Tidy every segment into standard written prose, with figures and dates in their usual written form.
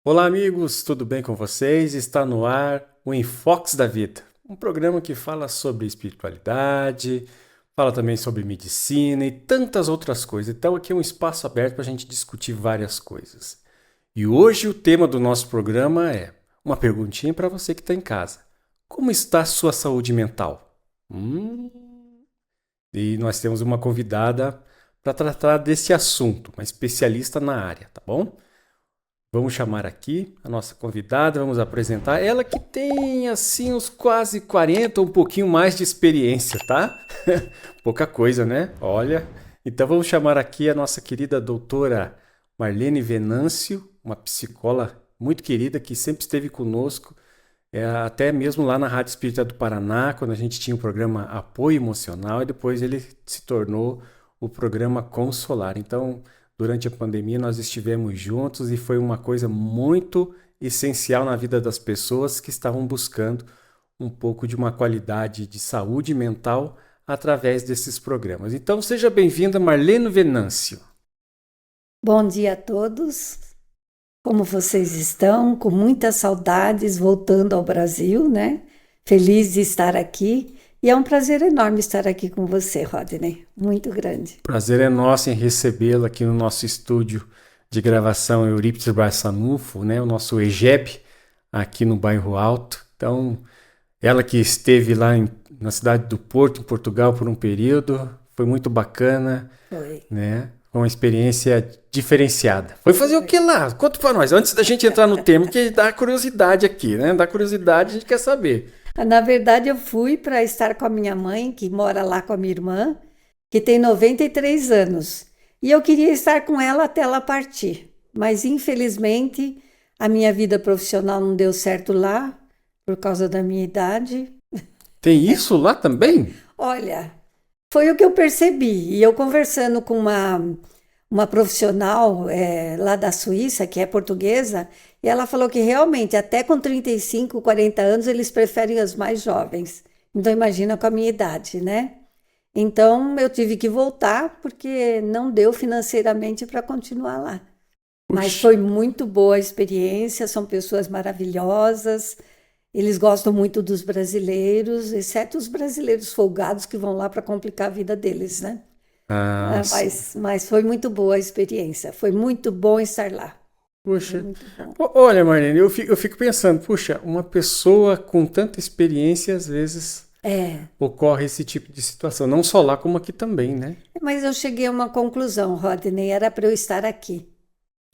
Olá, amigos, tudo bem com vocês? Está no ar o Enfoques da Vida, um programa que fala sobre espiritualidade, fala também sobre medicina e tantas outras coisas. Então, aqui é um espaço aberto para a gente discutir várias coisas. E hoje o tema do nosso programa é uma perguntinha para você que está em casa: como está a sua saúde mental? E nós temos uma convidada para tratar desse assunto, uma especialista na área, tá bom? Vamos chamar aqui a nossa convidada, vamos apresentar ela que tem assim uns quase 40, um pouquinho mais de experiência, tá? Pouca coisa, né? Olha. Então vamos chamar aqui a nossa querida doutora Marlene Venâncio, uma psicóloga muito querida que sempre esteve conosco, até mesmo lá na Rádio Espírita do Paraná, quando a gente tinha o programa Apoio Emocional, e depois ele se tornou o programa Consolar. Então, durante a pandemia, nós estivemos juntos e foi uma coisa muito essencial na vida das pessoas que estavam buscando um pouco de uma qualidade de saúde mental através desses programas. Então, seja bem-vinda, Marlene Venâncio. Bom dia a todos. Como vocês estão? Com muitas saudades, voltando ao Brasil, né? Feliz de estar aqui. E é um prazer enorme estar aqui com você, Rodney. Muito grande. Prazer é nosso em recebê-la aqui no nosso estúdio de gravação Eurípides Barçanufo, né? O nosso EGEB, aqui no Bairro Alto. Então, ela que esteve lá na cidade do Porto, em Portugal, por um período, foi muito bacana, Foi. né? Foi uma experiência diferenciada. Foi fazer o que lá? Conta para nós, antes da gente entrar no tema, que dá curiosidade aqui, né? Dá curiosidade, a gente quer saber. Na verdade, eu fui para estar com a minha mãe, que mora lá com a minha irmã, que tem 93 anos. E eu queria estar com ela até ela partir. Mas, infelizmente, a minha vida profissional não deu certo lá, por causa da minha idade. Tem isso lá também? Olha, foi o que eu percebi. E eu conversando com uma profissional lá da Suíça, que é portuguesa, e ela falou que realmente até com 35, 40 anos eles preferem as mais jovens. Então imagina com a minha idade, né? Então eu tive que voltar porque não deu financeiramente para continuar lá. Mas Puxa. foi muito boa a experiência, são pessoas maravilhosas. Eles gostam muito dos brasileiros, exceto os brasileiros folgados que vão lá para complicar a vida deles, né? Ah, sim. Mas foi muito boa a experiência. Foi muito bom estar lá. Foi Puxa. muito bom. Olha, Marlene, eu fico pensando, puxa, uma pessoa com tanta experiência, às vezes É, ocorre esse tipo de situação. Não só lá, como aqui também, né? mas eu cheguei a uma conclusão, Rodney, era para eu estar aqui.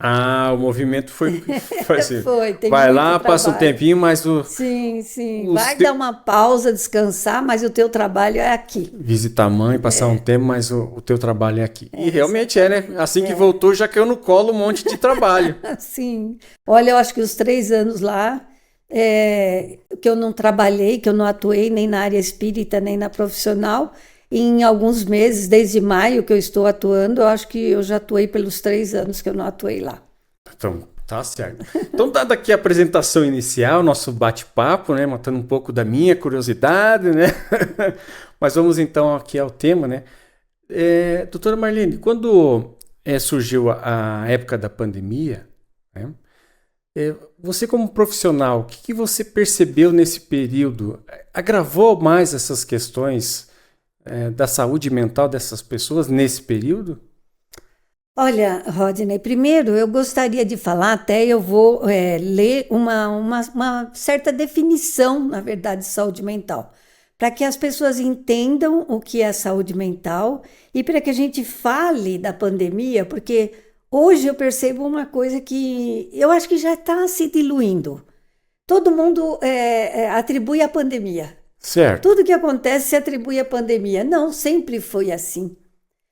Ah, o movimento foi assim. Foi, tem Vai muito lá, passa um trabalho. tempinho, mas Sim, sim. os Vai te... dar uma pausa, descansar, mas o teu trabalho é aqui. visitar a mãe, passar um tempo, mas o teu trabalho é aqui. E realmente é, né? Exatamente. Assim que voltou, já caiu no colo um monte de trabalho. Sim. Olha, eu acho que os 3 anos lá, que eu não trabalhei, que eu não atuei nem na área espírita, nem na profissional, em alguns meses, desde maio que eu estou atuando, eu acho que eu já atuei pelos 3 anos que eu não atuei lá. Então, tá certo. Então, dada aqui a apresentação inicial, nosso bate-papo, né? Matando um pouco da minha curiosidade, né? Mas vamos então aqui ao tema, né? Doutora Marlene, quando surgiu a época da pandemia, né? Você como profissional, o que você percebeu nesse período? Agravou mais essas questões, da saúde mental dessas pessoas nesse período? Olha, Rodney, primeiro eu gostaria de falar, até eu vou ler uma certa definição, na verdade, de saúde mental, para que as pessoas entendam o que é saúde mental e para que a gente fale da pandemia, porque hoje eu percebo uma coisa que eu acho que já está se diluindo. Todo mundo atribui à pandemia. Certo. Tudo que acontece se atribui à pandemia. Não, sempre foi assim.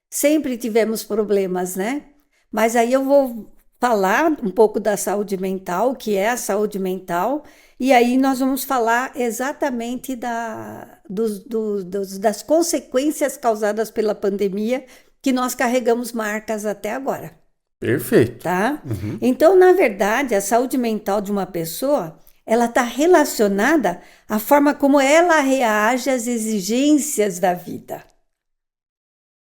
Sempre tivemos problemas, né? Mas aí eu vou falar um pouco da saúde mental, o que é a saúde mental, e aí nós vamos falar exatamente das consequências causadas pela pandemia, que nós carregamos marcas até agora, Perfeito. tá? Uhum. Então, na verdade, a saúde mental de uma pessoa, ela está relacionada à forma como ela reage às exigências da vida.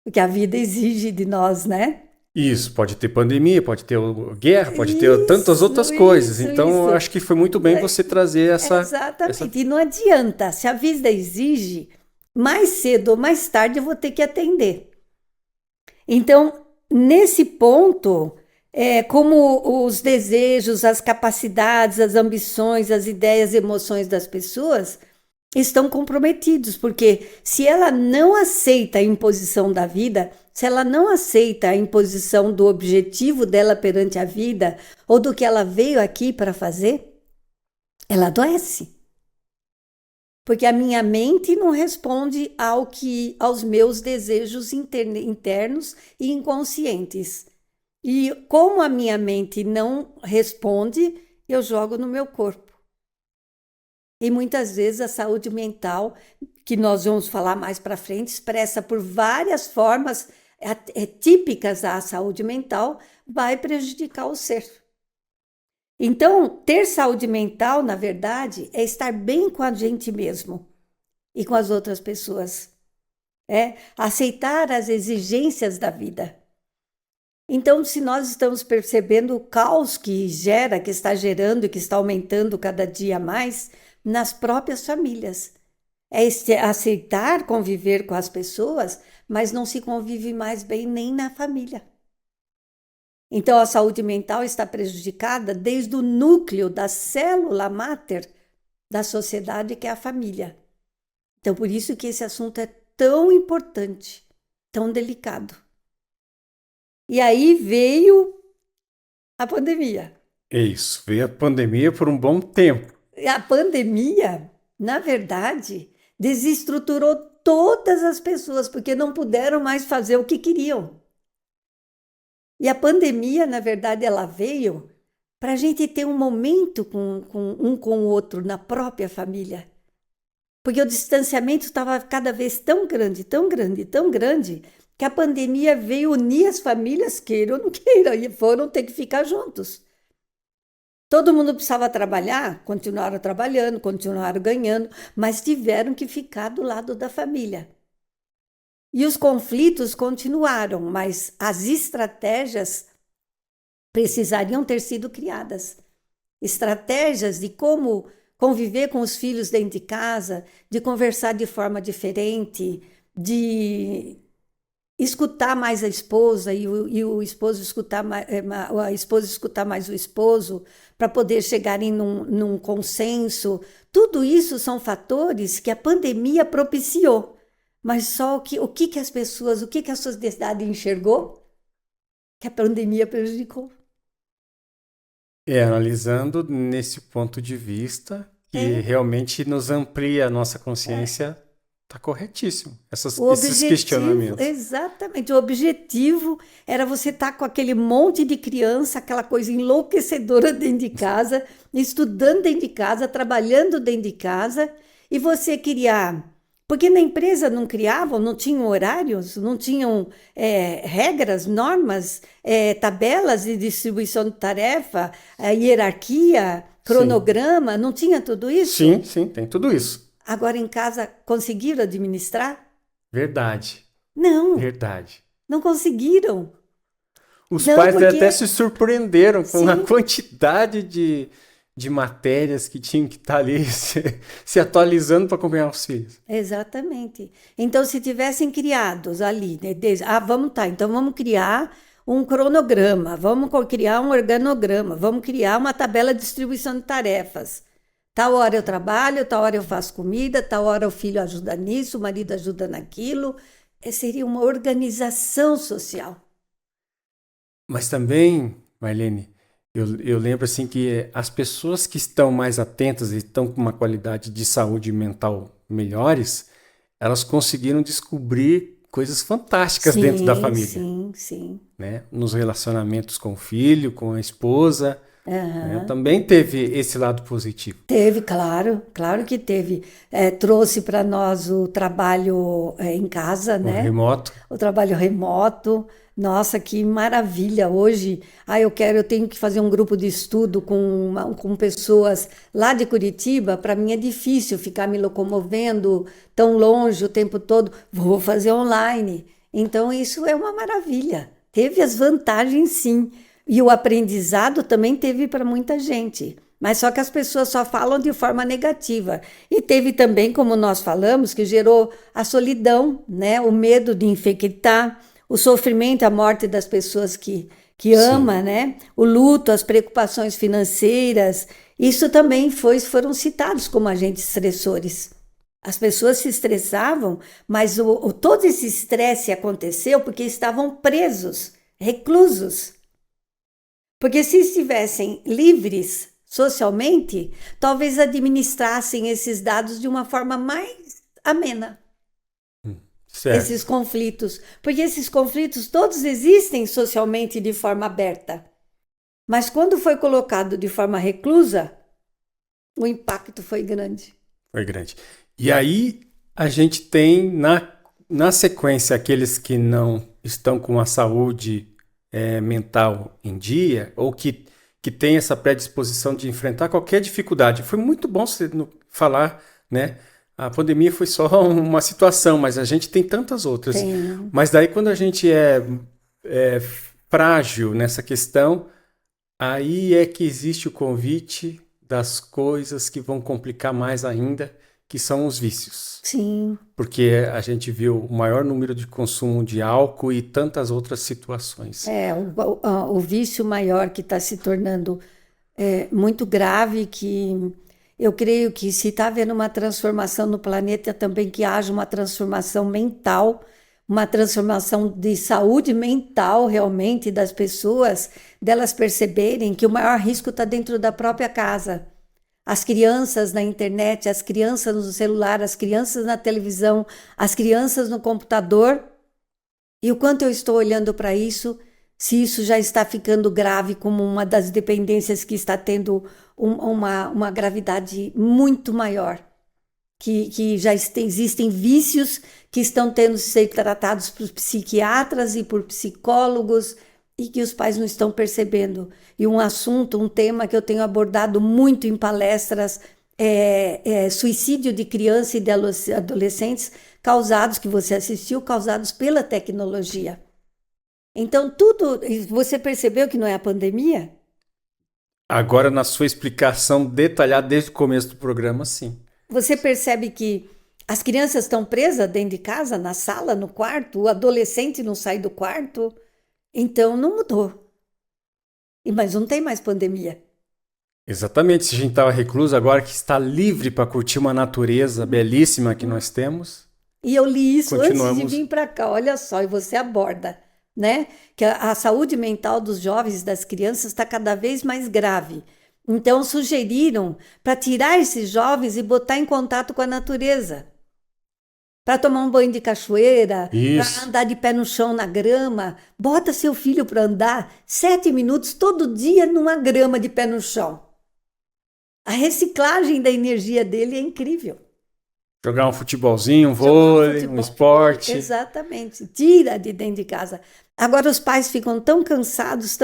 O que a vida exige de nós, né? Isso, pode ter pandemia, pode ter guerra, pode ter tantas outras coisas. Isso, Então, eu isso. acho que foi muito bem você trazer essa... Exatamente. E não adianta, se a vida exige, mais cedo ou mais tarde eu vou ter que atender. Então, nesse ponto, como os desejos, as capacidades, as ambições, as ideias, emoções das pessoas estão comprometidos, porque se ela não aceita a imposição da vida, se ela não aceita a imposição do objetivo dela perante a vida, ou do que ela veio aqui para fazer, ela adoece. Porque a minha mente não responde aos meus desejos internos e inconscientes. E como a minha mente não responde, eu jogo no meu corpo. E muitas vezes a saúde mental, que nós vamos falar mais para frente, expressa por várias formas típicas à saúde mental, vai prejudicar o ser. Então, ter saúde mental, na verdade, é estar bem com a gente mesmo e com as outras pessoas. É aceitar as exigências da vida. Então, se nós estamos percebendo o caos que está gerando e que está aumentando cada dia mais nas próprias famílias. É aceitar conviver com as pessoas, mas não se convive mais bem nem na família. Então, a saúde mental está prejudicada desde o núcleo da célula máter da sociedade, que é a família. Então, por isso que esse assunto é tão importante, tão delicado. E aí veio a pandemia. É isso, veio a pandemia por um bom tempo. A pandemia, na verdade, desestruturou todas as pessoas, porque não puderam mais fazer o que queriam. E a pandemia, na verdade, ela veio para a gente ter um momento com o outro na própria família. Porque o distanciamento estava cada vez tão grande, tão grande, tão grande, que a pandemia veio unir as famílias, queiram ou não queiram, e foram ter que ficar juntos. Todo mundo precisava trabalhar, continuaram trabalhando, continuaram ganhando, mas tiveram que ficar do lado da família. E os conflitos continuaram, mas as estratégias precisariam ter sido criadas. Estratégias de como conviver com os filhos dentro de casa, de conversar de forma diferente, de escutar mais a esposa e o esposo escutar mais, a esposa escutar mais o esposo, para poder chegarem num consenso. Tudo isso são fatores que a pandemia propiciou. Mas só o que as pessoas, o que a sociedade enxergou? Que a pandemia prejudicou. Analisando nesse ponto de vista, que realmente nos amplia a nossa consciência, está corretíssimo. Esses questionamentos. Exatamente. O objetivo era você estar com aquele monte de criança, aquela coisa enlouquecedora dentro de casa, estudando dentro de casa, trabalhando dentro de casa, e você criar. Porque na empresa não criavam, não tinham horários, não tinham regras, normas, tabelas de distribuição de tarefa, hierarquia, cronograma, não tinha tudo isso? Sim, tem tudo isso. Agora em casa conseguiram administrar? Verdade. Não. Verdade. Não conseguiram. Os pais até se surpreenderam com a quantidade de matérias que tinham que estar ali se atualizando para acompanhar os filhos. Exatamente. Então, se tivessem criados ali, né, então vamos criar um cronograma, vamos criar um organograma, vamos criar uma tabela de distribuição de tarefas. Tal hora eu trabalho, tal hora eu faço comida, tal hora o filho ajuda nisso, o marido ajuda naquilo. Seria uma organização social. Mas também, Marlene, eu lembro assim que as pessoas que estão mais atentas e estão com uma qualidade de saúde mental melhores, elas conseguiram descobrir coisas fantásticas dentro da família. Sim. Né? Nos relacionamentos com o filho, com a esposa. Né? Também teve esse lado positivo. Teve, claro que teve. Trouxe para nós o trabalho em casa, né? Remoto. O trabalho remoto. Nossa, que maravilha! Hoje, eu tenho que fazer um grupo de estudo com pessoas lá de Curitiba. Para mim é difícil ficar me locomovendo tão longe o tempo todo. Vou fazer online. Então, isso é uma maravilha. Teve as vantagens, sim. E o aprendizado também teve para muita gente. Mas só que as pessoas só falam de forma negativa. E teve também, como nós falamos, que gerou a solidão, né? O medo de infectar, o sofrimento, a morte das pessoas que ama, né? O luto, as preocupações financeiras. Isso também foram citados como agentes estressores. As pessoas se estressavam, mas todo esse estresse aconteceu porque estavam presos, reclusos. Porque se estivessem livres socialmente, talvez administrassem esses dados de uma forma mais amena. Certo. Esses conflitos. Porque esses conflitos todos existem socialmente de forma aberta. Mas quando foi colocado de forma reclusa, o impacto foi grande. Foi grande. E aí a gente tem na sequência aqueles que não estão com a saúde mental em dia ou que tem essa predisposição de enfrentar qualquer dificuldade. Foi muito bom você falar, né? A pandemia foi só uma situação, mas a gente tem tantas outras. Tem. Mas daí quando a gente é frágil nessa questão, aí é que existe o convite das coisas que vão complicar mais ainda, que são os vícios. Sim. Porque a gente viu o maior número de consumo de álcool e tantas outras situações. O vício maior que está se tornando muito grave, que eu creio que se está havendo uma transformação no planeta, também que haja uma transformação mental, uma transformação de saúde mental realmente das pessoas, delas perceberem que o maior risco está dentro da própria casa. As crianças na internet, as crianças no celular, as crianças na televisão, as crianças no computador. E o quanto eu estou olhando para isso, se isso já está ficando grave como uma das dependências que está tendo uma gravidade muito maior. Que já existem vícios que estão tendo que ser tratados por psiquiatras e por psicólogos, e que os pais não estão percebendo. E um tema que eu tenho abordado muito em palestras é suicídio de crianças e de adolescentes que você assistiu, causados pela tecnologia. Então, tudo, você percebeu que não é a pandemia? Agora, na sua explicação detalhada desde o começo do programa, sim. Você percebe que as crianças estão presas dentro de casa, na sala, no quarto, o adolescente não sai do quarto. Então, não mudou. Mas não tem mais pandemia. Exatamente. Se a gente estava recluso, agora que está livre para curtir uma natureza belíssima que nós temos. E eu li isso antes de vir para cá, olha só, e você aborda, né? Que a saúde mental dos jovens e das crianças está cada vez mais grave. Então, sugeriram para tirar esses jovens e botar em contato com a natureza. Para tomar um banho de cachoeira, para andar de pé no chão na grama. Bota seu filho para andar 7 minutos todo dia numa grama de pé no chão. A reciclagem da energia dele é incrível. Jogar um futebolzinho, um vôlei, um esporte. Exatamente. Tira de dentro de casa. Agora os pais ficam tão cansados,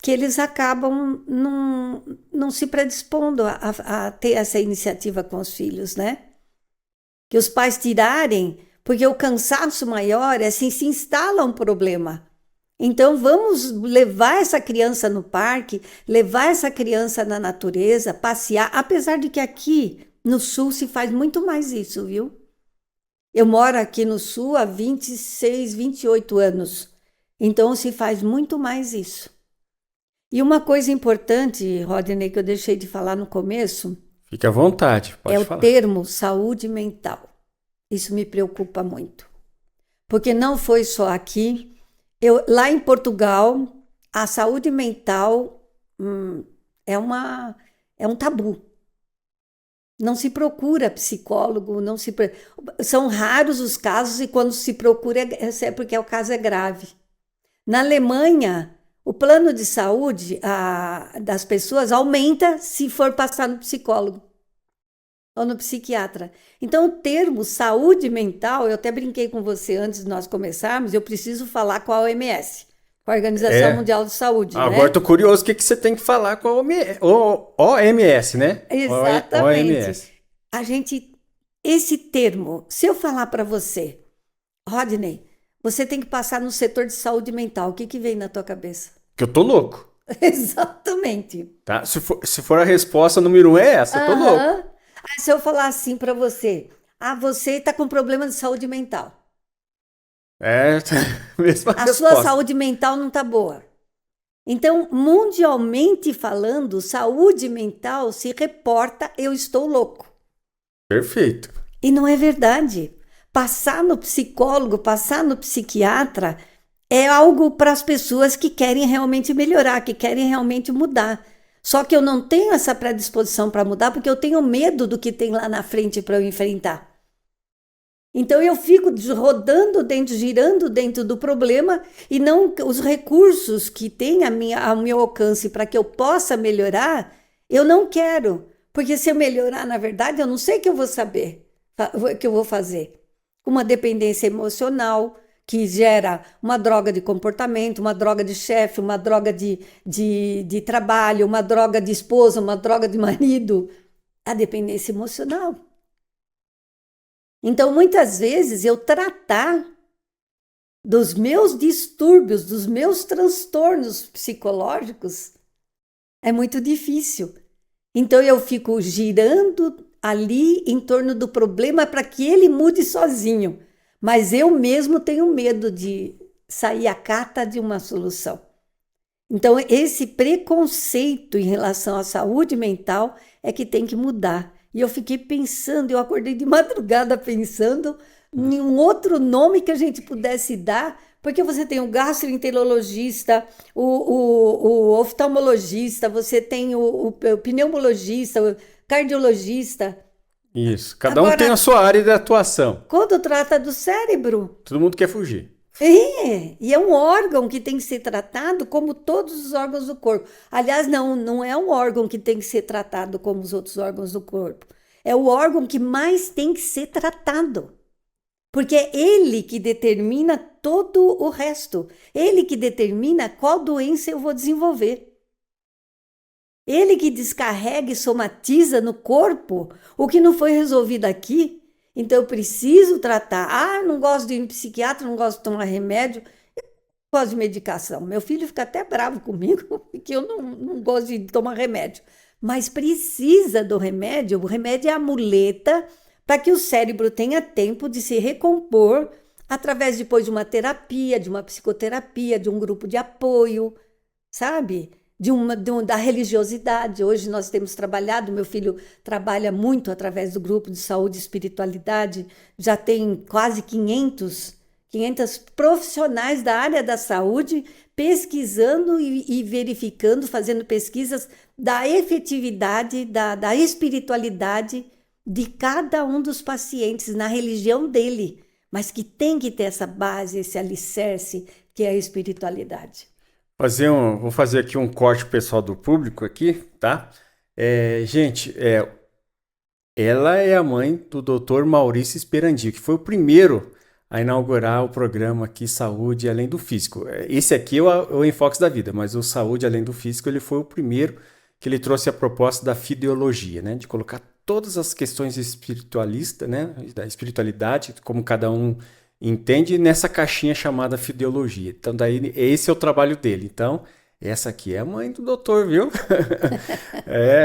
que eles acabam não se predispondo a ter essa iniciativa com os filhos, né? Que os pais tirarem, porque o cansaço maior é assim, se instala um problema. Então vamos levar essa criança no parque, levar essa criança na natureza, passear, apesar de que aqui no sul se faz muito mais isso, viu? Eu moro aqui no sul há 26, 28 anos, então se faz muito mais isso. E uma coisa importante, Rodney, que eu deixei de falar no começo... Fique à vontade, pode falar. É o termo saúde mental. Isso me preocupa muito. Porque não foi só aqui. Lá em Portugal, a saúde mental é um tabu. Não se procura psicólogo, são raros os casos e quando se procura é porque o caso é grave. Na Alemanha, o plano de saúde das pessoas aumenta se for passar no psicólogo ou no psiquiatra. Então, o termo saúde mental, eu até brinquei com você antes de nós começarmos, eu preciso falar com a OMS, com a Organização Mundial de Saúde. Agora né? Estou curioso o que você tem que falar com a OMS, né? Exatamente. Esse termo, se eu falar para você, Rodney, você tem que passar no setor de saúde mental. O que que vem na tua cabeça? Que eu tô louco, Exatamente. tá? Se for a resposta número um é essa, eu tô louco. Aham. Aí se eu falar assim para você, você está com problema de saúde mental. É, mesma A sua resposta. saúde mental não está boa. Então, mundialmente falando, saúde mental se reporta eu estou louco. Perfeito. E não é verdade. Passar no psicólogo, passar no psiquiatra é algo para as pessoas que querem realmente melhorar, que querem realmente mudar. Só que eu não tenho essa predisposição para mudar porque eu tenho medo do que tem lá na frente para eu enfrentar. Então eu fico rodando dentro, girando dentro do problema e não os recursos que tem ao meu alcance para que eu possa melhorar, eu não quero. Porque se eu melhorar, na verdade, eu não sei o que eu vou saber, o que eu vou fazer. Uma dependência emocional que gera uma droga de comportamento, uma droga de chefe, uma droga de trabalho, uma droga de esposa, uma droga de marido. A dependência emocional. Então, muitas vezes, eu tratar dos meus distúrbios, dos meus transtornos psicológicos, é muito difícil. Então, eu fico girando ali em torno do problema para que ele mude sozinho. Mas eu mesmo tenho medo de sair à cata de uma solução. Então, esse preconceito em relação à saúde mental é que tem que mudar. E eu fiquei pensando, eu acordei de madrugada pensando em um outro nome que a gente pudesse dar, porque você tem o gastroenterologista, o oftalmologista, você tem o pneumologista, o cardiologista. Isso. Cada um tem a Agora, sua área de atuação. quando trata do cérebro, Todo mundo quer fugir. e é um órgão que tem que ser tratado como todos os órgãos do corpo. Aliás, não é um órgão que tem que ser tratado como os outros órgãos do corpo. É o órgão que mais tem que ser tratado. Porque é ele que determina todo o resto. Ele que determina qual doença eu vou desenvolver. Ele que descarrega e somatiza no corpo o que não foi resolvido aqui. Então eu preciso tratar. Não gosto de ir no psiquiatra, não gosto de tomar remédio, eu não gosto de medicação. Meu filho fica até bravo comigo, porque eu não gosto de tomar remédio. Mas precisa do remédio, o remédio é a muleta para que o cérebro tenha tempo de se recompor através depois de uma terapia, de uma psicoterapia, de um grupo de apoio, sabe? Da religiosidade. Hoje nós temos trabalhado, meu filho trabalha muito através do grupo de saúde e espiritualidade, já tem quase 500 profissionais da área da saúde pesquisando e verificando, fazendo pesquisas da efetividade, da espiritualidade de cada um dos pacientes na religião dele, mas que tem que ter essa base, esse alicerce que é a espiritualidade. Vou fazer aqui um corte pessoal do público aqui, tá? Gente, ela é a mãe do Dr. Maurício Esperandio, que foi o primeiro a inaugurar o programa aqui Saúde Além do Físico. Esse aqui é o Enfoques da Vida, mas o Saúde Além do Físico ele foi o primeiro que ele trouxe a proposta da fideologia, né? De colocar todas as questões espiritualistas, né? Da espiritualidade, como cada um entende, nessa caixinha chamada fideologia. Então, daí, esse é o trabalho dele. Então, essa aqui é a mãe do doutor, viu?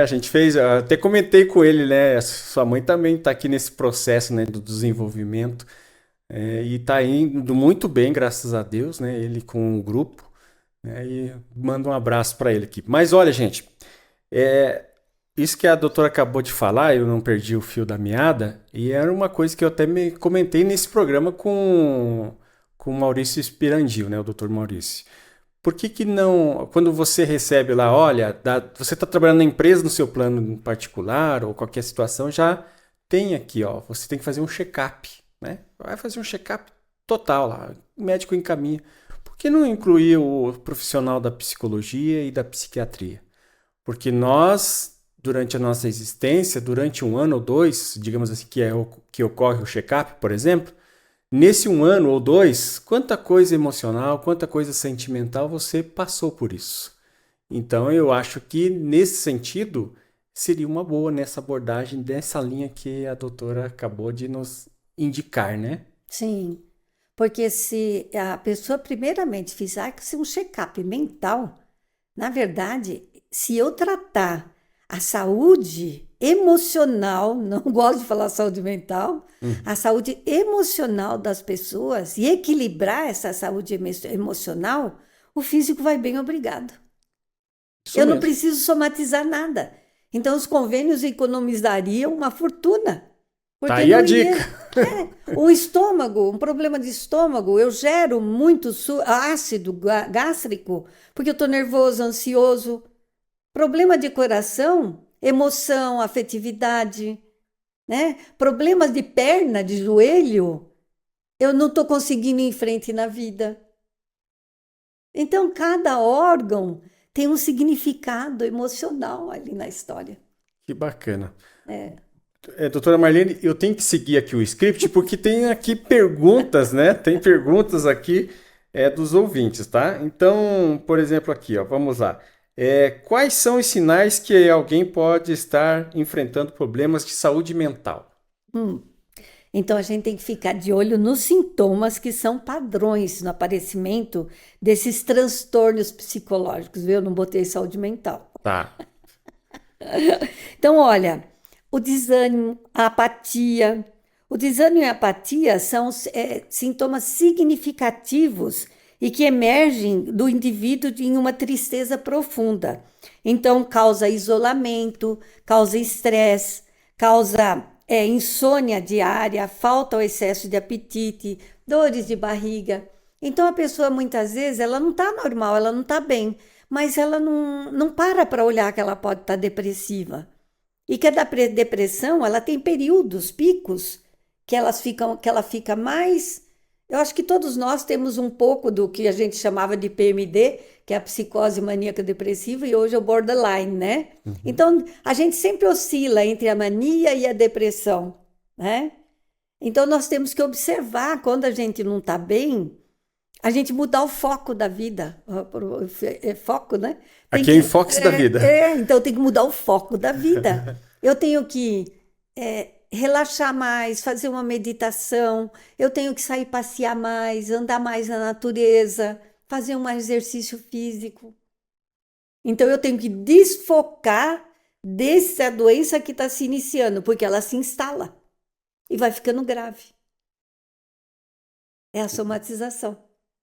A gente fez, até comentei com ele, né? Sua mãe também está aqui nesse processo, né, do desenvolvimento. E está indo muito bem, graças a Deus, né? Ele com o grupo. E manda um abraço para ele aqui. Mas olha, gente, isso que a doutora acabou de falar, eu não perdi o fio da meada, e era uma coisa que eu até me comentei nesse programa com o Maurício Spirandio, né? O doutor Maurício. Por que não, quando você recebe lá, olha, você está trabalhando na empresa, no seu plano particular, ou qualquer situação, já tem aqui, ó, você tem que fazer um check-up, né? Vai fazer um check-up total lá, o médico encaminha. Por que não incluir o profissional da psicologia e da psiquiatria? Porque nós, durante a nossa existência, durante 1 ano ou 2, digamos assim, que ocorre o check-up, por exemplo, nesse 1 ano ou 2, quanta coisa emocional, quanta coisa sentimental você passou por isso. Então eu acho que nesse sentido seria uma boa nessa abordagem dessa linha que a doutora acabou de nos indicar, né? Sim, Porque se a pessoa primeiramente fizer um check-up mental, na verdade, se eu tratar a saúde emocional, não gosto de falar saúde mental, a saúde emocional das pessoas e equilibrar essa saúde emocional, o físico vai bem, obrigado. Isso Eu não mesmo. preciso somatizar nada. Então, os convênios economizariam uma fortuna. Tá Porque aí a não iria. dica. O estômago, um problema de estômago, eu gero muito ácido gástrico, porque eu estou nervoso, ansioso. Problema de coração, emoção, afetividade, né? Problemas de perna, de joelho, eu não estou conseguindo ir em frente na vida. Então, cada órgão tem um significado emocional ali na história. Que bacana. É. Doutora Marlene, eu tenho que seguir aqui o script porque tem aqui perguntas, né? Tem perguntas aqui dos ouvintes, tá? Então, por exemplo, aqui, ó, vamos lá. Quais são os sinais que alguém pode estar enfrentando problemas de saúde mental? Então, a gente tem que ficar de olho nos sintomas que são padrões no aparecimento desses transtornos psicológicos, viu? Eu não botei saúde mental. Tá. Então, olha, o desânimo, a apatia. O desânimo e a apatia são sintomas significativos e que emergem do indivíduo em uma tristeza profunda. Então, causa isolamento, causa estresse, causa insônia diária, falta ou excesso de apetite, dores de barriga. Então, a pessoa, muitas vezes, ela não está normal, ela não está bem, mas ela não para olhar que ela pode estar depressiva. E que a depressão, ela tem períodos, picos, que ela fica mais... Eu acho que todos nós temos um pouco do que a gente chamava de PMD, que é a psicose maníaca depressiva, e hoje é o borderline, né? Então, a gente sempre oscila entre a mania e a depressão, né? Então, nós temos que observar, quando a gente não está bem, a gente mudar o foco da vida. Foco, né? Aqui é enfoques da vida. Então, tem que mudar o foco da vida. Eu tenho que relaxar mais, fazer uma meditação, eu tenho que sair passear mais, andar mais na natureza, fazer um exercício físico. Então, eu tenho que desfocar dessa doença que está se iniciando, porque ela se instala e vai ficando grave. É a somatização.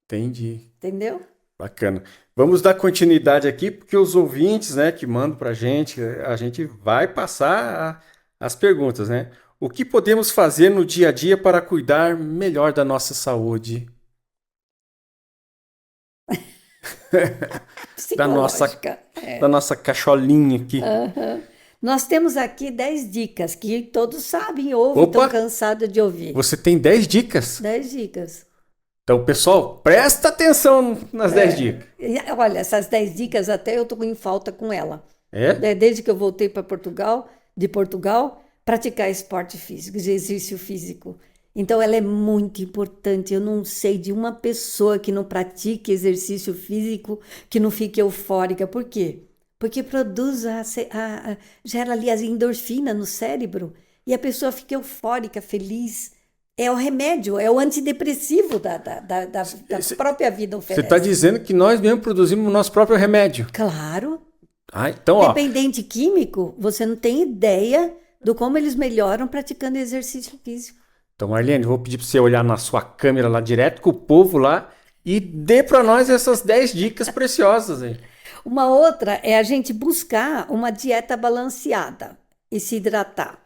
Entendi. Entendeu? Bacana. Vamos dar continuidade aqui, porque os ouvintes, né, que mandam para a gente vai passar as perguntas, né? O que podemos fazer no dia a dia para cuidar melhor da nossa saúde? Psicológica. Da nossa cacholinha aqui. Nós temos aqui 10 dicas que todos sabem, ouvem, estão cansados de ouvir. Você tem 10 dicas? 10 dicas. Então, pessoal, presta atenção nas 10 dicas. Olha, essas 10 dicas até eu estou em falta com ela. É? Desde que eu voltei para Portugal, praticar esporte físico, exercício físico. Então, ela é muito importante. Eu não sei de uma pessoa que não pratique exercício físico, que não fique eufórica. Por quê? Porque produz, gera ali as endorfinas no cérebro e a pessoa fica eufórica, feliz. É o remédio, é o antidepressivo da própria vida oferece. Você está dizendo que nós mesmos produzimos o nosso próprio remédio? Claro. Então, dependente químico, você não tem ideia do como eles melhoram praticando exercício físico. Então, Marlene, vou pedir para você olhar na sua câmera lá direto com o povo lá e dê para nós essas 10 dicas preciosas aí. Uma outra é a gente buscar uma dieta balanceada e se hidratar.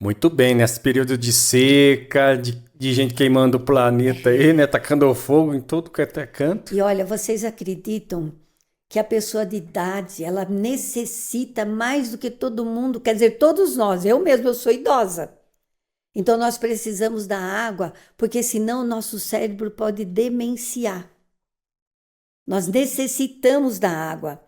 Muito bem, nesse período de seca, de gente queimando o planeta aí, né? Tacando fogo em todo canto. E olha, vocês acreditam que a pessoa de idade, ela necessita mais do que todo mundo, quer dizer, todos nós, eu mesma, eu sou idosa. Então nós precisamos da água, porque senão o nosso cérebro pode demenciar. Nós necessitamos da água.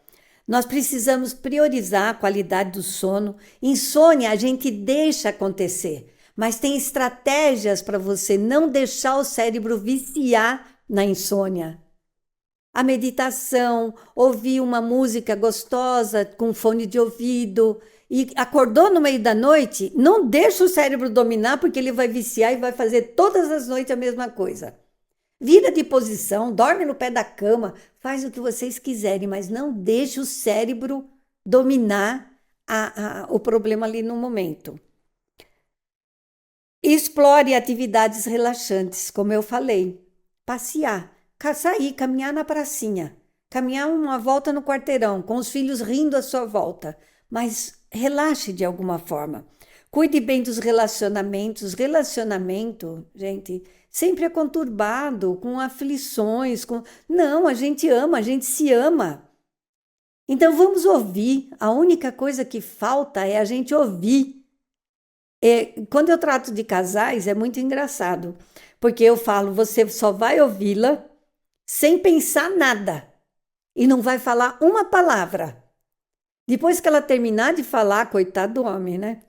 Nós precisamos priorizar a qualidade do sono. Insônia a gente deixa acontecer, mas tem estratégias para você não deixar o cérebro viciar na insônia. a meditação, ouvir uma música gostosa com fone de ouvido e acordou no meio da noite, não deixa o cérebro dominar porque ele vai viciar e vai fazer todas as noites a mesma coisa. Vira de posição, dorme no pé da cama, faz o que vocês quiserem, mas não deixe o cérebro dominar o problema ali no momento. Explore atividades relaxantes, como eu falei. Passear, sair, caminhar na pracinha, caminhar uma volta no quarteirão, com os filhos rindo à sua volta, mas relaxe de alguma forma. Cuide bem dos relacionamentos. Relacionamento, gente, sempre é conturbado, com aflições. Não, a gente ama, a gente se ama. Então vamos ouvir. A única coisa que falta é a gente ouvir. Quando eu trato de casais, é muito engraçado, porque eu falo, você só vai ouvi-la sem pensar nada e não vai falar uma palavra. Depois que ela terminar de falar, coitado do homem, né?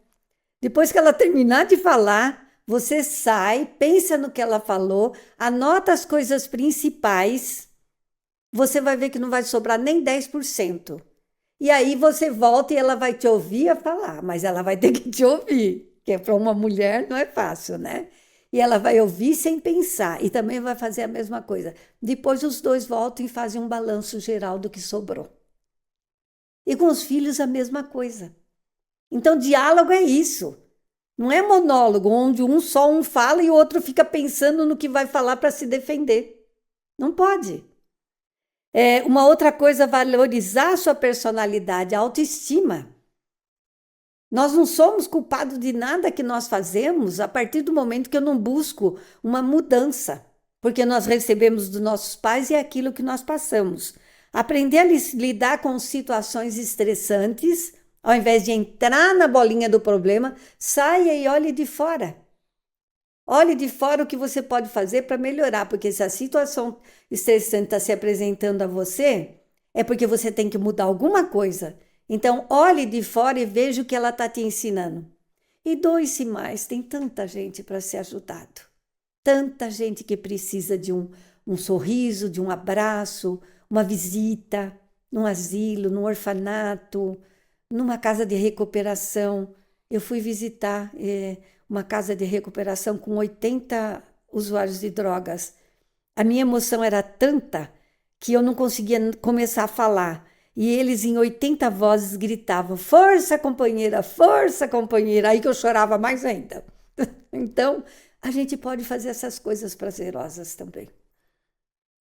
Depois que ela terminar de falar, você sai, pensa no que ela falou, anota as coisas principais, você vai ver que não vai sobrar nem 10%. E aí você volta e ela vai te ouvir a falar, mas ela vai ter que te ouvir, que para uma mulher não é fácil, né? E ela vai ouvir sem pensar e também vai fazer a mesma coisa. Depois os dois voltam e fazem um balanço geral do que sobrou. E com os filhos a mesma coisa. Então, diálogo é isso. Não é monólogo, onde só um fala e o outro fica pensando no que vai falar para se defender. Não pode. Uma outra coisa, valorizar a sua personalidade, a autoestima. Nós não somos culpados de nada que nós fazemos a partir do momento que eu não busco uma mudança, porque nós recebemos dos nossos pais e é aquilo que nós passamos. Aprender a lidar com situações estressantes, ao invés de entrar na bolinha do problema, saia e olhe de fora. Olhe de fora o que você pode fazer para melhorar, porque se a situação estressante está se apresentando a você, é porque você tem que mudar alguma coisa. Então, olhe de fora e veja o que ela está te ensinando. E doe-se mais, tem tanta gente para ser ajudado. Tanta gente que precisa de um sorriso, de um abraço, uma visita, num asilo, num orfanato, numa casa de recuperação. Eu fui visitar uma casa de recuperação com 80 usuários de drogas. A minha emoção era tanta que eu não conseguia começar a falar. E eles, em 80 vozes, gritavam, força, companheira, força, companheira. Aí que eu chorava mais ainda. Então, a gente pode fazer essas coisas prazerosas também.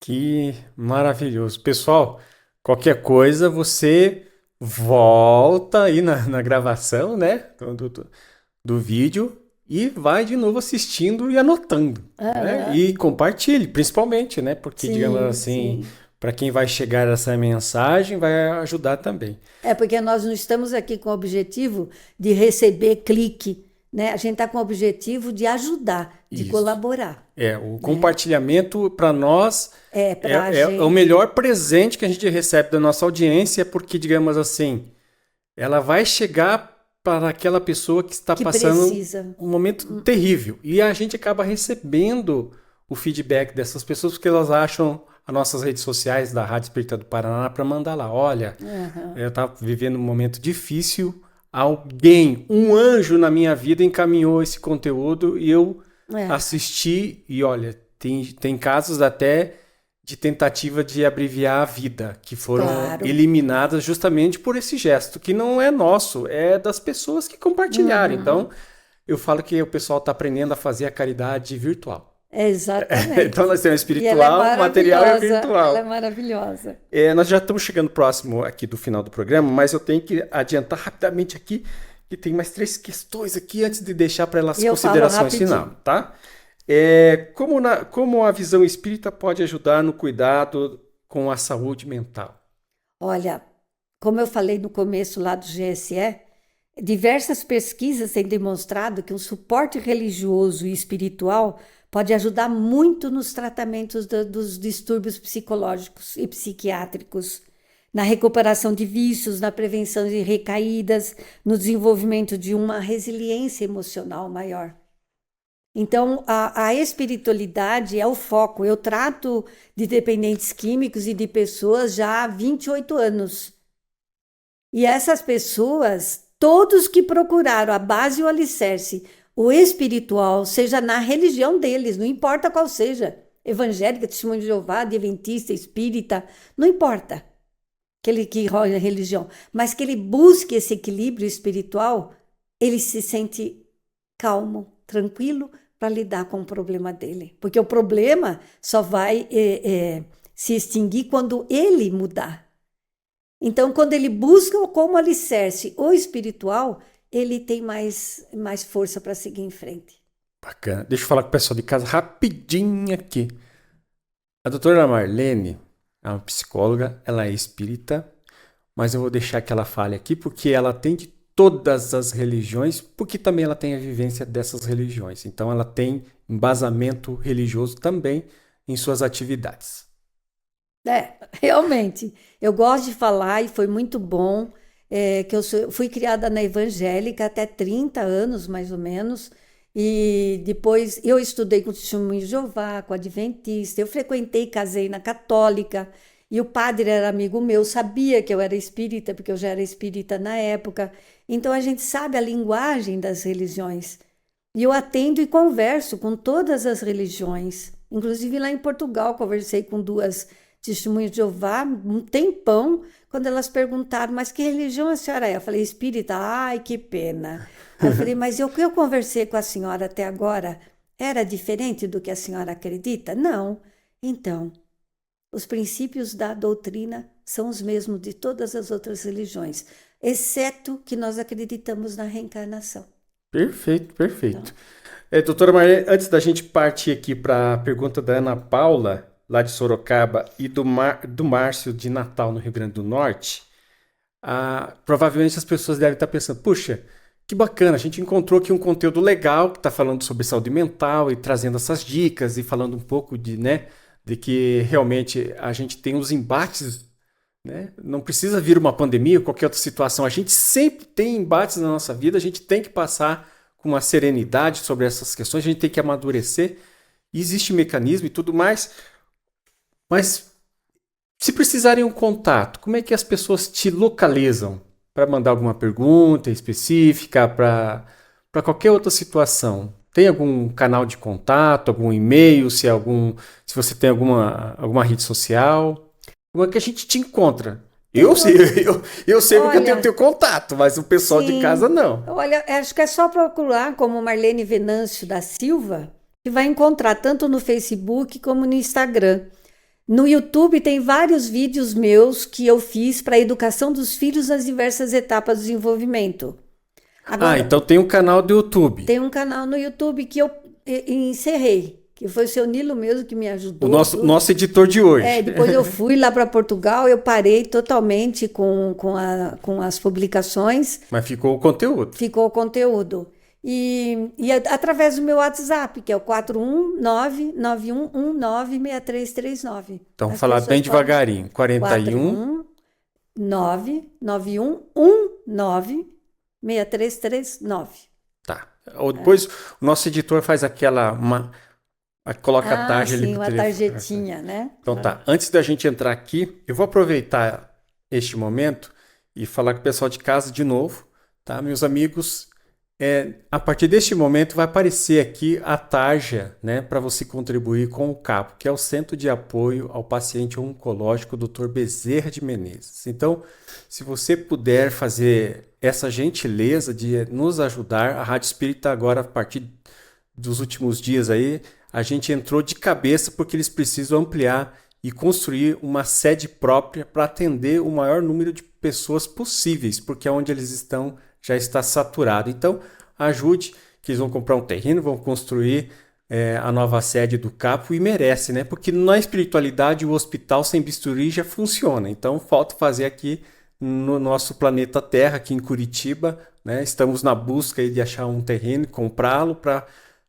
Que maravilhoso. Pessoal, qualquer coisa, você volta aí na gravação, né, do vídeo e vai de novo assistindo e anotando, né? E compartilhe, principalmente, né? Porque, digamos assim, para quem vai chegar essa mensagem, vai ajudar também. Porque nós não estamos aqui com o objetivo de receber clique, né? A gente está com o objetivo de ajudar, de colaborar. O compartilhamento para nós é o melhor presente que a gente recebe da nossa audiência, porque, digamos assim, ela vai chegar para aquela pessoa que está passando um momento terrível. E a gente acaba recebendo o feedback dessas pessoas, porque elas acham as nossas redes sociais da Rádio Espírita do Paraná para mandar lá. Olha, eu estava vivendo um momento difícil, alguém, um anjo na minha vida encaminhou esse conteúdo e eu assisti e olha, tem casos até de tentativa de abreviar a vida, que foram eliminadas justamente por esse gesto, que não é nosso, é das pessoas que compartilharam. Então, eu falo que o pessoal está aprendendo a fazer a caridade virtual. Exatamente. Então, nós temos espiritual, material e virtual. Ela é maravilhosa. Nós já estamos chegando próximo aqui do final do programa, mas eu tenho que adiantar rapidamente aqui, que tem mais 3 questões aqui antes de deixar para elas considerações final, tá? Como a visão espírita pode ajudar no cuidado com a saúde mental? Olha, como eu falei no começo lá do GSE, diversas pesquisas têm demonstrado que o suporte religioso e espiritual pode ajudar muito nos tratamentos dos distúrbios psicológicos e psiquiátricos, na recuperação de vícios, na prevenção de recaídas, no desenvolvimento de uma resiliência emocional maior. Então, a espiritualidade é o foco. Eu trato de dependentes químicos e de pessoas já há 28 anos. E essas pessoas, todos que procuraram a base e o alicerce, o espiritual, seja na religião deles, não importa qual seja, evangélica, testemunho de Jeová, adventista, espírita, não importa que rola a religião, mas que ele busque esse equilíbrio espiritual, ele se sente calmo, tranquilo para lidar com o problema dele. Porque o problema só vai se extinguir quando ele mudar. Então, quando ele busca como alicerce o espiritual, ele tem mais força para seguir em frente. Bacana. Deixa eu falar com o pessoal de casa rapidinho aqui. A doutora Marlene é uma psicóloga, ela é espírita, mas eu vou deixar que ela fale aqui porque ela atende todas as religiões, porque também ela tem a vivência dessas religiões. Então, ela tem embasamento religioso também em suas atividades. Realmente, eu gosto de falar e foi muito bom que fui criada na evangélica até 30 anos, mais ou menos, e depois eu estudei com o Testemunho de Jeová, com o Adventista, eu frequentei e casei na católica, e o padre era amigo meu, sabia que eu era espírita, porque eu já era espírita na época, então a gente sabe a linguagem das religiões, e eu atendo e converso com todas as religiões, inclusive lá em Portugal, conversei com 2 Testemunhas de Jeová, um tempão, quando elas perguntaram, mas que religião a senhora é? Eu falei, espírita. Ai, que pena. Eu falei, mas o que eu conversei com a senhora até agora era diferente do que a senhora acredita? Não. Então, os princípios da doutrina são os mesmos de todas as outras religiões, exceto que nós acreditamos na reencarnação. Perfeito, perfeito. Doutora Marlene, antes da gente partir aqui para a pergunta da Ana Paula, lá de Sorocaba, e do Márcio de Natal, no Rio Grande do Norte, provavelmente as pessoas devem estar pensando, puxa, que bacana, a gente encontrou aqui um conteúdo legal que está falando sobre saúde mental e trazendo essas dicas e falando um pouco de que realmente a gente tem os embates, né? Não precisa vir uma pandemia ou qualquer outra situação, a gente sempre tem embates na nossa vida, a gente tem que passar com uma serenidade sobre essas questões, a gente tem que amadurecer, e existe mecanismo e tudo mais. Mas se precisarem um contato, como é que as pessoas te localizam para mandar alguma pergunta específica, para qualquer outra situação? Tem algum canal de contato, algum e-mail, se você tem alguma rede social? Como é que a gente te encontra? Eu sei porque eu tenho teu contato, mas o pessoal de casa não. Olha, acho que é só procurar como Marlene Venâncio da Silva, que vai encontrar tanto no Facebook como no Instagram. No YouTube tem vários vídeos meus que eu fiz para a educação dos filhos nas diversas etapas do desenvolvimento. Agora, então tem um canal do YouTube. Tem um canal no YouTube que eu encerrei, que foi o seu Nilo mesmo que me ajudou. O nosso editor de hoje. Depois eu fui lá para Portugal, eu parei totalmente com as publicações. Mas ficou o conteúdo. Ficou o conteúdo. E através do meu WhatsApp, que é o 419-9119-6339. Então, vou falar bem devagarinho. 419-9119-6339. Tá. Depois o nosso editor faz coloca a tarja ali. Sim, uma tarjetinha, né? Então tá. Antes da gente entrar aqui, eu vou aproveitar este momento e falar com o pessoal de casa de novo, tá? Meus amigos, a partir deste momento vai aparecer aqui a tarja, né, para você contribuir com o CAPO, que é o Centro de Apoio ao Paciente Oncológico Dr. Bezerra de Menezes. Então, se você puder fazer essa gentileza de nos ajudar, a Rádio Espírita agora, a partir dos últimos dias aí, a gente entrou de cabeça porque eles precisam ampliar e construir uma sede própria para atender o maior número de pessoas possíveis, porque onde eles estão já está saturado. Então, ajude, que eles vão comprar um terreno, vão construir a nova sede do CAPO e merece, né? Porque na espiritualidade o hospital sem bisturi já funciona. Então, falta fazer aqui no nosso planeta Terra, aqui em Curitiba, né? Estamos na busca de achar um terreno e comprá-lo para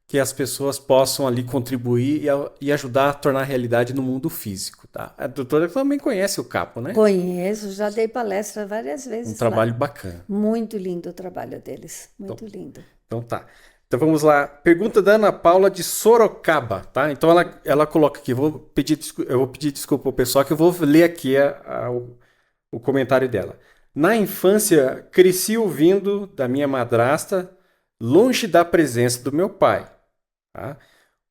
que as pessoas possam ali contribuir e ajudar a tornar realidade no mundo físico, tá? A doutora também conhece o CAPO, né? Conheço, já dei palestra várias vezes Um trabalho bacana. Muito lindo o trabalho deles, muito lindo. Então tá. Então vamos lá. Pergunta da Ana Paula de Sorocaba, tá? Então ela coloca aqui, eu vou pedir desculpa ao pessoal que eu vou ler aqui o comentário dela. Na infância, cresci ouvindo da minha madrasta, longe da presença do meu pai. Tá?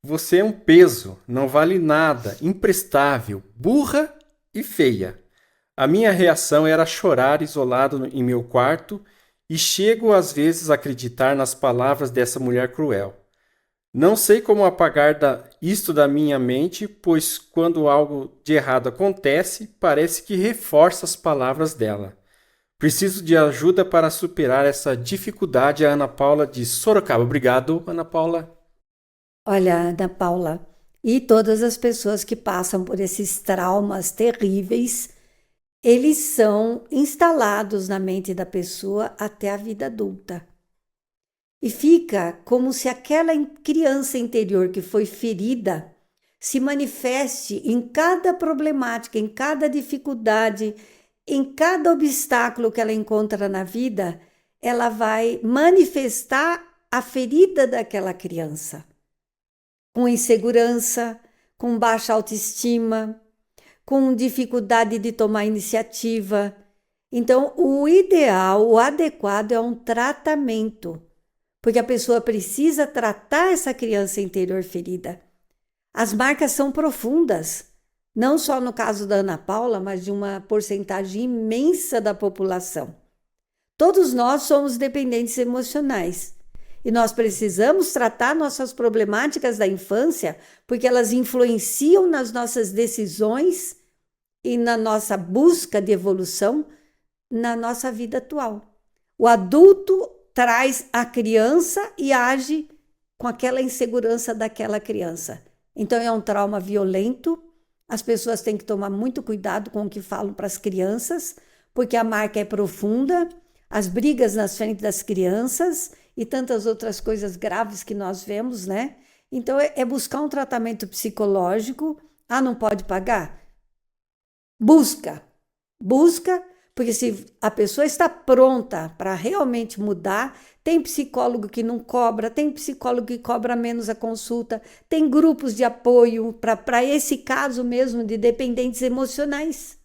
Você é um peso, não vale nada, imprestável, burra e feia. A minha reação era chorar isolado em meu quarto e chego às vezes a acreditar nas palavras dessa mulher cruel. Não sei como apagar isto da minha mente, pois quando algo de errado acontece, parece que reforça as palavras dela. Preciso de ajuda para superar essa dificuldade. A Ana Paula de Sorocaba. Obrigado, Ana Paula. Olha, Ana Paula, e todas as pessoas que passam por esses traumas terríveis, eles são instalados na mente da pessoa até a vida adulta. E fica como se aquela criança interior que foi ferida se manifeste em cada problemática, em cada dificuldade, em cada obstáculo que ela encontra na vida, ela vai manifestar a ferida daquela criança. Com insegurança, com baixa autoestima, com dificuldade de tomar iniciativa. Então, o ideal, o adequado é um tratamento, porque a pessoa precisa tratar essa criança interior ferida. As marcas são profundas, não só no caso da Ana Paula, mas de uma porcentagem imensa da população. Todos nós somos dependentes emocionais e nós precisamos tratar nossas problemáticas da infância porque elas influenciam nas nossas decisões e na nossa busca de evolução na nossa vida atual. O adulto traz a criança e age com aquela insegurança daquela criança. Então é um trauma violento. As pessoas têm que tomar muito cuidado com o que falam para as crianças, porque a marca é profunda, as brigas nas frentes das crianças e tantas outras coisas graves que nós vemos, né? Então é buscar um tratamento psicológico. Ah, não pode pagar? Busca, porque se a pessoa está pronta para realmente mudar, tem psicólogo que não cobra, tem psicólogo que cobra menos a consulta, tem grupos de apoio para esse caso mesmo de dependentes emocionais.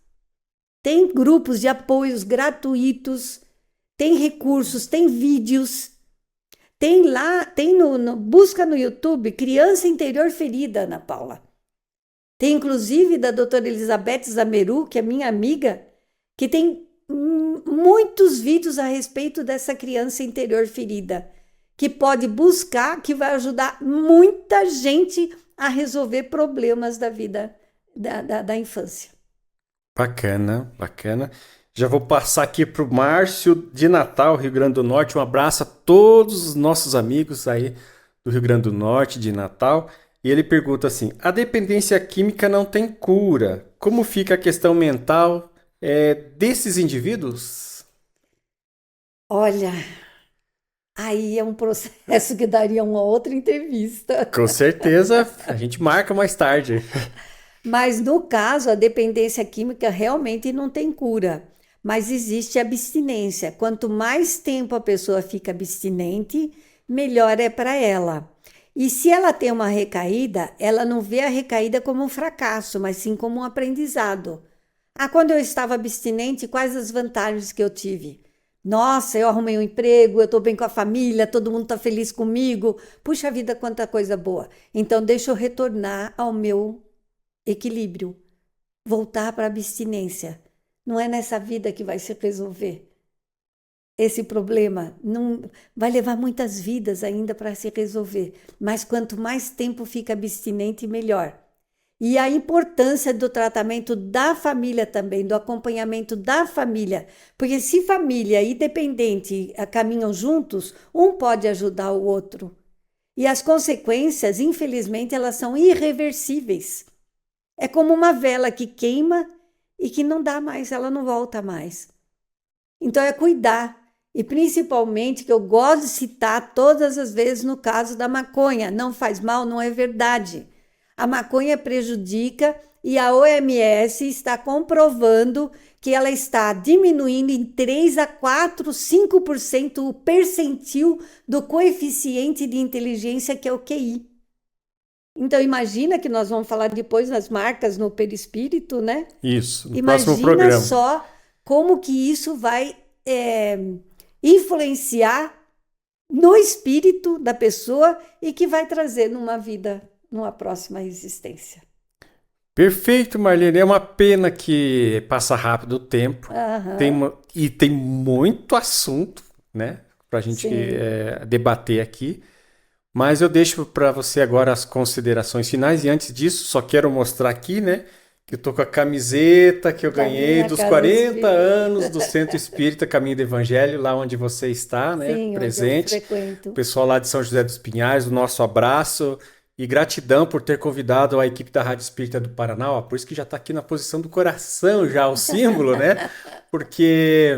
Tem grupos de apoios gratuitos, tem recursos, tem vídeos, tem lá, busca no YouTube Criança Interior Ferida, Ana Paula. Tem inclusive da doutora Elizabeth Zameru, que é minha amiga, que tem muitos vídeos a respeito dessa criança interior ferida, que pode buscar, que vai ajudar muita gente a resolver problemas da vida da infância. Bacana, bacana. Já vou passar aqui para o Márcio de Natal, Rio Grande do Norte. Um abraço a todos os nossos amigos aí do Rio Grande do Norte, de Natal. E ele pergunta assim: a dependência química não tem cura. Como fica a questão mental desses indivíduos? Olha, aí é um processo que daria uma outra entrevista. Com certeza, a gente marca mais tarde. Mas no caso, a dependência química realmente não tem cura, mas existe abstinência. Quanto mais tempo a pessoa fica abstinente, melhor é para ela. E se ela tem uma recaída, ela não vê a recaída como um fracasso, mas sim como um aprendizado. Ah, quando eu estava abstinente, quais as vantagens que eu tive? Nossa, eu arrumei um emprego, eu estou bem com a família, todo mundo está feliz comigo. Puxa vida, quanta coisa boa. Então, deixa eu retornar ao meu equilíbrio, voltar para a abstinência. Não é nessa vida que vai se resolver. Esse problema não vai levar muitas vidas ainda para se resolver, mas quanto mais tempo fica abstinente, melhor. E a importância do tratamento da família também, do acompanhamento da família, porque se família e dependente caminham juntos, um pode ajudar o outro. E as consequências, infelizmente, elas são irreversíveis. É como uma vela que queima e que não dá mais, ela não volta mais. Então é cuidar. E principalmente, que eu gosto de citar todas as vezes no caso da maconha. Não faz mal, não é verdade. A maconha prejudica e a OMS está comprovando que ela está diminuindo em 3 a 4, 5% o percentil do coeficiente de inteligência, que é o QI. Então, imagina que nós vamos falar depois das marcas no perispírito, né? Isso, no próximo Imagina programa. só como que isso vai influenciar no espírito da pessoa e que vai trazer numa vida, numa próxima existência. Perfeito, Marlene. É uma pena que passa rápido o tempo. Aham. Tem muito assunto, né, para a gente Sim. debater aqui. Mas eu deixo para você agora as considerações finais. E antes disso, só quero mostrar aqui, né, que eu tô com a camiseta que eu ganhei minha dos casa 40 espírita. anos do Centro Espírita Caminho do Evangelho, lá onde você está, né, Sim, onde eu presente. O frequento. pessoal lá de São José dos Pinhais, o nosso abraço e gratidão por ter convidado a equipe da Rádio Espírita do Paraná. Ó, por isso que já está aqui na posição do coração já o símbolo, né? Porque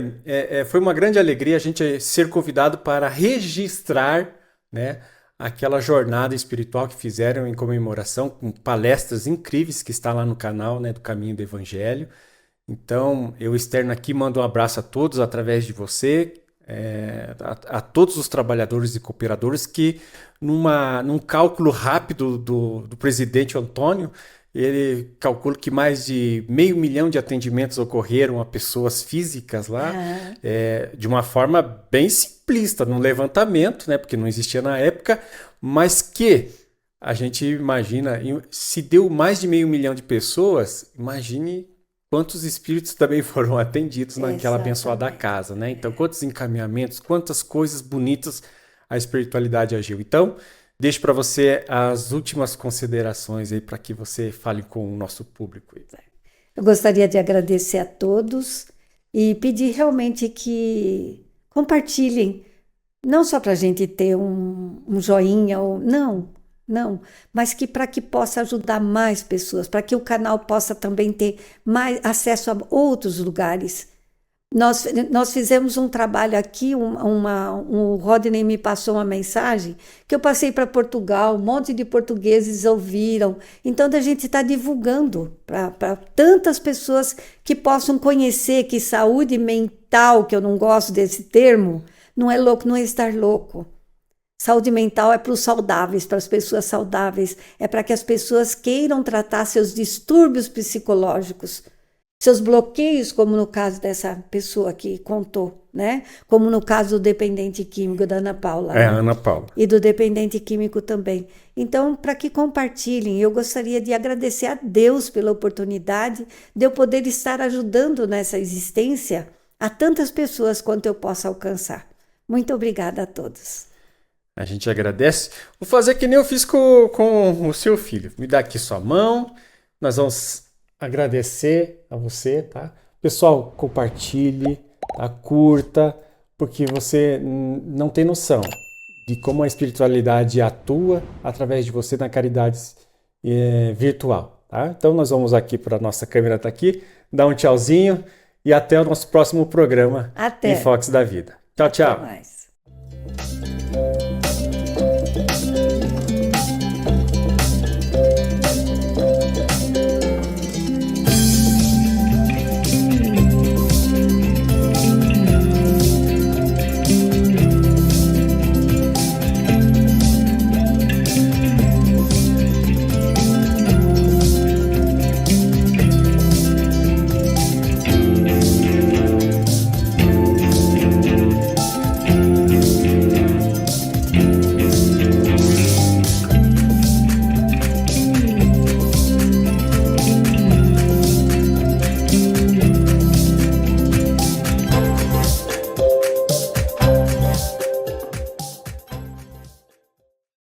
foi uma grande alegria a gente ser convidado para registrar, né, aquela jornada espiritual que fizeram em comemoração, com palestras incríveis que está lá no canal, né, do Caminho do Evangelho. Então, eu externo aqui, mando um abraço a todos através de você, a todos os trabalhadores e cooperadores que, num cálculo rápido do presidente Antônio, ele calcula que mais de 500 mil de atendimentos ocorreram a pessoas físicas lá, de uma forma bem simplista, num levantamento, né, porque não existia na época, mas que a gente imagina, se deu mais de 500 mil de pessoas, imagine quantos espíritos também foram atendidos naquela abençoada casa, né? Então, quantos encaminhamentos, quantas coisas bonitas a espiritualidade agiu. Então, deixo para você as últimas considerações aí para que você fale com o nosso público. Eu gostaria de agradecer a todos e pedir realmente que compartilhem, não só para a gente ter um joinha, não, mas que para que possa ajudar mais pessoas, para que o canal possa também ter mais acesso a outros lugares. Nós fizemos um trabalho aqui, o Rodney me passou uma mensagem que eu passei para Portugal, um monte de portugueses ouviram. Então, a gente está divulgando para tantas pessoas que possam conhecer que saúde mental, que eu não gosto desse termo, não é louco, não é estar louco. Saúde mental é para os saudáveis, para as pessoas saudáveis, é para que as pessoas queiram tratar seus distúrbios psicológicos, seus bloqueios, como no caso dessa pessoa que contou, né? Como no caso do dependente químico da Ana Paula. É, Ana Paula. E do dependente químico também. Então, para que compartilhem, eu gostaria de agradecer a Deus pela oportunidade de eu poder estar ajudando nessa existência a tantas pessoas quanto eu possa alcançar. Muito obrigada a todos. A gente agradece. Vou fazer que nem eu fiz com o seu filho. Me dá aqui sua mão. Nós vamos agradecer a você, tá? Pessoal, compartilhe, tá? Curta, porque você não tem noção de como a espiritualidade atua através de você na caridade virtual, tá? Então nós vamos aqui para a nossa câmera tá aqui, dar um tchauzinho e até o nosso próximo programa Até. Enfoques da Vida. Tchau, tchau. Até mais.